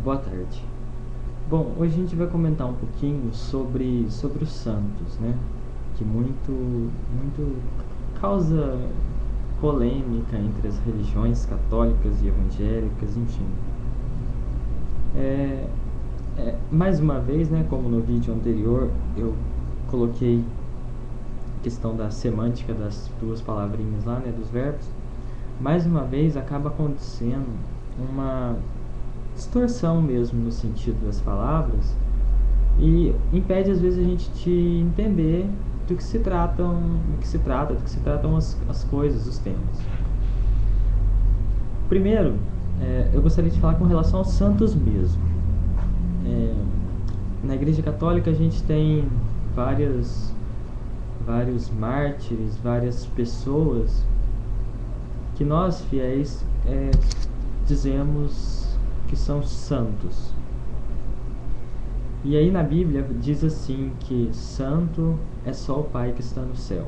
Boa tarde. Bom, hoje a gente vai comentar um pouquinho sobre os santos, né? Que muito causa polêmica entre as religiões católicas e evangélicas, enfim. Mais uma vez, né, como no vídeo anterior, eu coloquei a questão da semântica das duas palavrinhas lá, né, dos verbos. Mais uma vez acaba acontecendo uma distorção mesmo no sentido das palavras e impede às vezes a gente de entender do que se tratam as coisas, os temas. Primeiro, eu gostaria de falar com relação aos santos mesmo. Na Igreja Católica a gente tem vários mártires, várias pessoas que nós fiéis dizemos que são santos. E aí na Bíblia diz assim que santo é só o Pai que está no céu.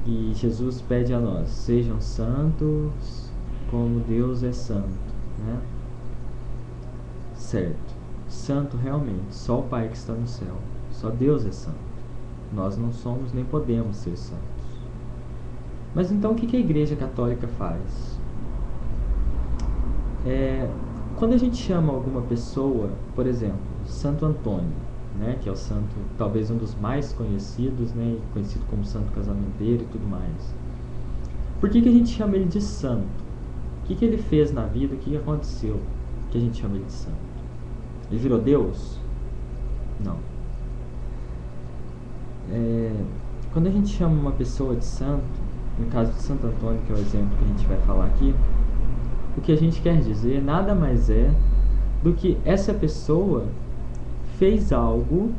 E Jesus pede a nós, sejam santos como Deus é santo, né? Certo. Santo realmente, só o Pai que está no céu. Só Deus é santo. Nós não somos nem podemos ser santos. Mas então o que a Igreja Católica faz? Quando a gente chama alguma pessoa, por exemplo, Santo Antônio, né, que é o santo, talvez um dos mais conhecidos, né, conhecido como santo casamenteiro e tudo mais. Por que a gente chama ele de santo? O que ele fez na vida? O que aconteceu que a gente chama ele de santo? Ele virou Deus? Não. Quando a gente chama uma pessoa de santo, no caso de Santo Antônio, que é o exemplo que a gente vai falar aqui, o que a gente quer dizer nada mais é do que essa pessoa fez algo,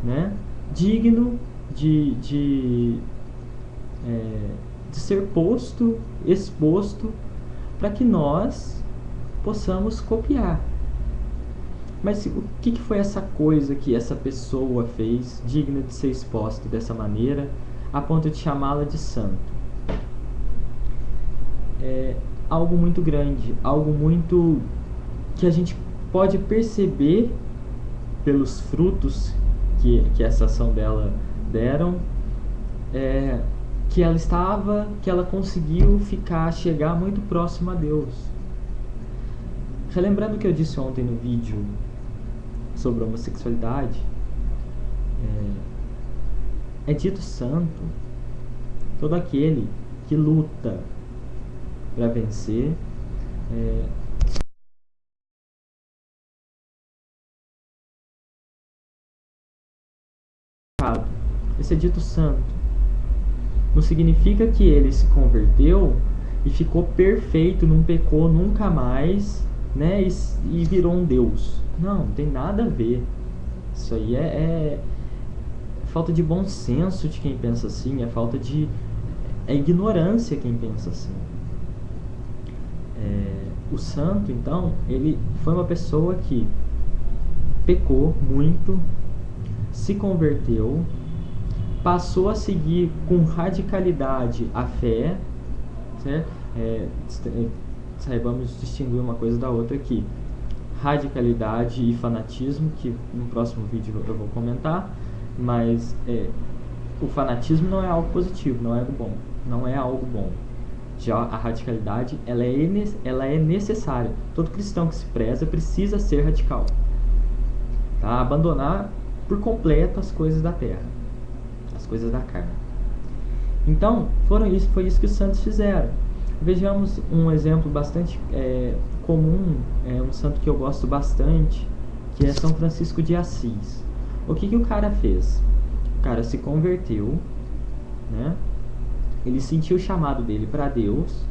né, digno de ser exposto, para que nós possamos copiar. Mas o que foi essa coisa que essa pessoa fez digna de ser exposta dessa maneira, a ponto de chamá-la de santo? Algo muito grande, algo muito que a gente pode perceber pelos frutos que essa ação dela deram, que ela conseguiu chegar muito próximo a Deus. Relembrando o que eu disse ontem no vídeo sobre a homossexualidade, é dito santo todo aquele que luta para vencer esse é dito santo. Não significa que ele se converteu e ficou perfeito, não pecou nunca mais, né, e virou um Deus. Não tem nada a ver. Isso aí é falta de bom senso de quem pensa assim, é ignorância quem pensa assim. O santo, então, ele foi uma pessoa que pecou muito, se converteu, passou a seguir com radicalidade a fé, certo? Saibamos distinguir uma coisa da outra aqui. Radicalidade e fanatismo, que no próximo vídeo eu vou comentar, mas o fanatismo não é algo positivo, não é algo bom, não é algo bom. Já a radicalidade, ela é necessária. Todo cristão que se preza precisa ser radical, tá? Abandonar por completo as coisas da terra, as coisas da carne. Então, foi isso que os santos fizeram. Vejamos um exemplo bastante comum, um santo que eu gosto bastante, que é São Francisco de Assis. O que o cara fez? O cara se converteu, né? Ele sentiu o chamado dele para Deus,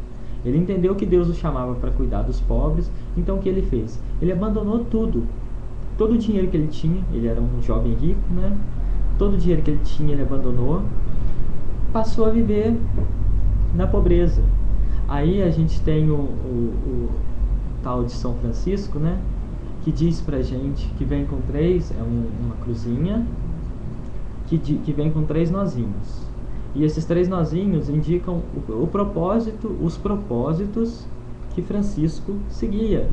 ele entendeu que Deus o chamava para cuidar dos pobres, então o que ele fez? Ele abandonou tudo. Todo o dinheiro que ele tinha, ele era um jovem rico, né? Todo o dinheiro que ele tinha ele abandonou, passou a viver na pobreza. Aí a gente tem o tal de São Francisco, né? Que diz pra gente que vem com uma cruzinha, que vem com 3 nozinhos. E esses 3 nozinhos indicam os propósitos que Francisco seguia.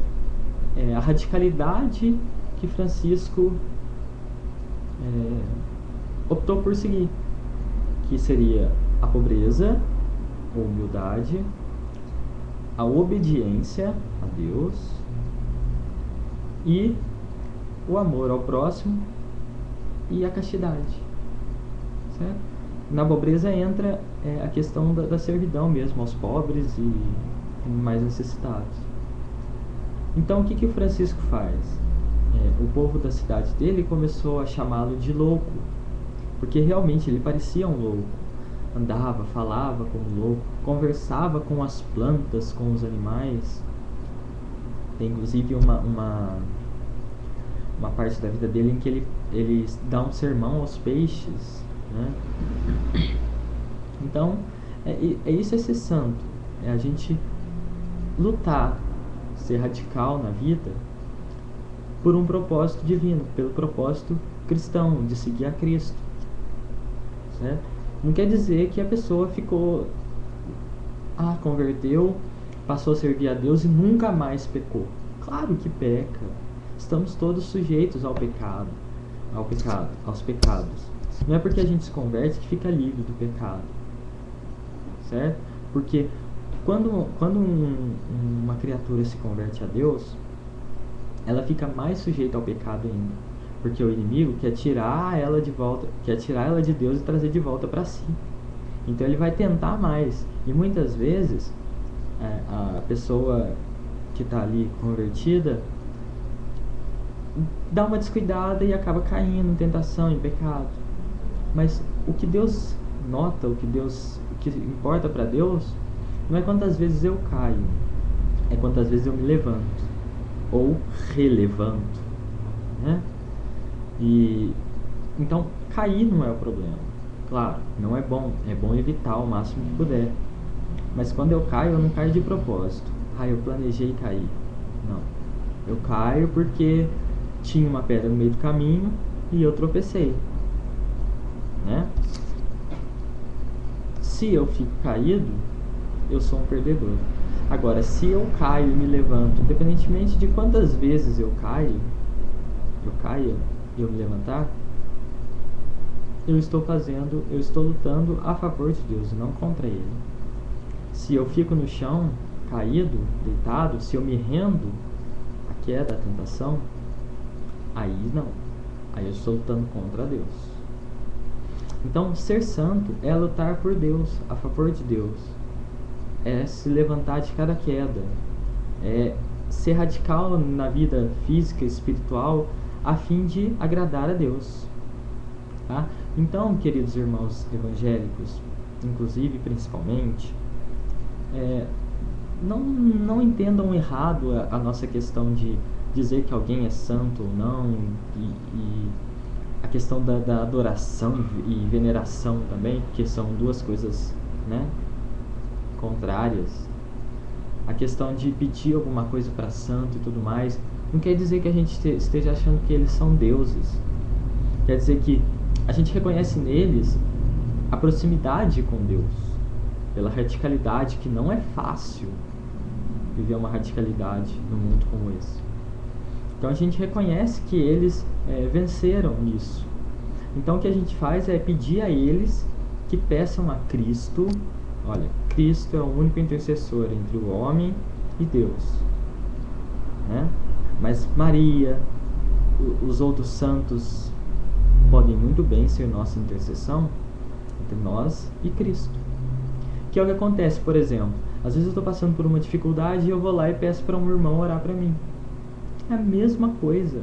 a radicalidade que Francisco optou por seguir, que seria a pobreza, a humildade, a obediência a Deus e o amor ao próximo e a castidade, certo? Na pobreza entra a questão da servidão mesmo aos pobres e mais necessitados. Então o que o Francisco faz? O povo da cidade dele começou a chamá-lo de louco, porque realmente ele parecia um louco. Andava, falava como louco, conversava com as plantas, com os animais. Tem inclusive uma parte da vida dele em que ele dá um sermão aos peixes, né? Então, isso é ser santo, é a gente lutar, ser radical na vida por um propósito divino, pelo propósito cristão, de seguir a Cristo, certo? Não quer dizer que a pessoa converteu, passou a servir a Deus e nunca mais pecou. Claro que peca. Estamos todos sujeitos ao pecado, aos pecados. Não é porque a gente se converte que fica livre do pecado, certo? Porque quando uma criatura se converte a Deus, ela fica mais sujeita ao pecado ainda, porque o inimigo quer tirar ela de Deus e trazer de volta para si. Então ele vai tentar mais, e muitas vezes a pessoa que está ali convertida dá uma descuidada e acaba caindo em tentação, em pecado. Mas o que Deus nota, o que importa para Deus não é quantas vezes eu caio, é quantas vezes eu me levanto ou relevanto, né? E então cair não é o problema. Claro, não é bom evitar o máximo que puder. Mas quando eu caio, eu não caio de propósito. Eu planejei cair. Não. Eu caio porque tinha uma pedra no meio do caminho e eu tropecei, né? Se eu fico caído, eu sou um perdedor. Agora, se eu caio e me levanto, independentemente de quantas vezes eu caio e eu me levantar, eu estou lutando a favor de Deus, não contra Ele. Se eu fico no chão, caído, deitado, se eu me rendo à queda, à tentação, aí não. Aí eu estou lutando contra Deus. Então, ser santo é lutar por Deus, a favor de Deus. É se levantar de cada queda. É ser radical na vida física e espiritual a fim de agradar a Deus. Tá? Então, queridos irmãos evangélicos, inclusive, principalmente, não entendam errado a nossa questão de dizer que alguém é santo ou não, e a questão da adoração e veneração também, que são duas coisas, né, contrárias. A questão de pedir alguma coisa para santo e tudo mais, não quer dizer que a gente esteja achando que eles são deuses. Quer dizer que a gente reconhece neles a proximidade com Deus, pela radicalidade, que não é fácil viver uma radicalidade num mundo como esse. Então a gente reconhece que eles venceram nisso. Então o que a gente faz é pedir a eles que peçam a Cristo. Olha, Cristo é o único intercessor entre o homem e Deus, né? Mas Maria, os outros santos podem muito bem ser nossa intercessão entre nós e Cristo. Que é o que acontece, por exemplo, às vezes eu estou passando por uma dificuldade e eu vou lá e peço para um irmão orar para mim. É a mesma coisa.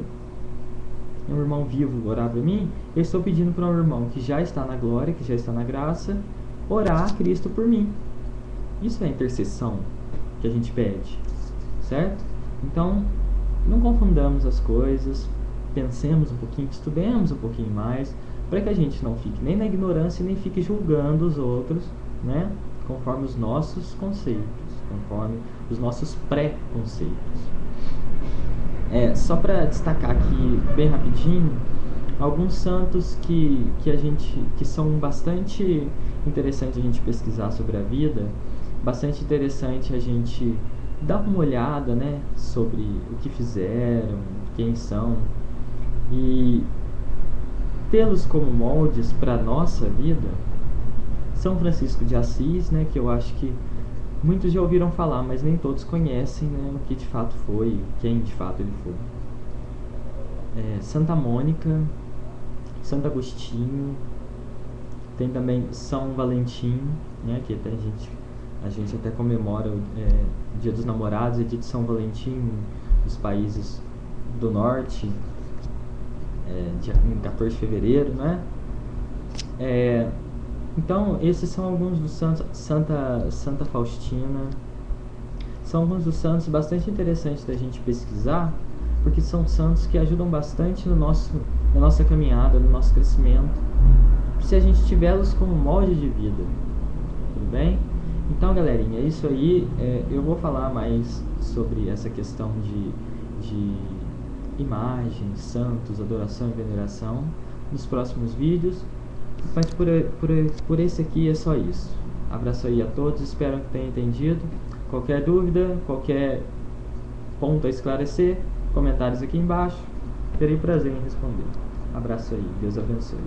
Um irmão vivo orar para mim, eu estou pedindo para um irmão que já está na glória, que já está na graça, orar a Cristo por mim. Isso é a intercessão que a gente pede, certo? Então, não confundamos as coisas, pensemos um pouquinho, estudemos um pouquinho mais, para que a gente não fique nem na ignorância, nem fique julgando os outros, né? Conforme os nossos conceitos, conforme os nossos pré-conceitos. Só para destacar aqui bem rapidinho alguns santos que são bastante interessantes a gente pesquisar sobre a vida, bastante interessante a gente dá uma olhada, né, sobre o que fizeram, quem são, e tê-los como moldes para a nossa vida. São Francisco de Assis, né, que eu acho que muitos já ouviram falar, mas nem todos conhecem, né, o que de fato foi, quem de fato ele foi. Santa Mônica, Santo Agostinho, tem também São Valentim, né, que até a gente até comemora o Dia dos Namorados e Dia de São Valentim nos países do norte, em 14 de fevereiro, né? Então, esses são alguns dos santos. Santa Faustina. São alguns dos santos bastante interessantes da gente pesquisar, porque são santos que ajudam bastante na nossa caminhada, no nosso crescimento, se a gente tiver-los como molde de vida. Tudo bem? Então, galerinha, é isso aí. Eu vou falar mais sobre essa questão de imagens, santos, adoração e veneração nos próximos vídeos. Mas por esse aqui é só isso. Abraço aí a todos, espero que tenham entendido. Qualquer dúvida, qualquer ponto a esclarecer, comentários aqui embaixo. Terei prazer em responder. Abraço aí, Deus abençoe.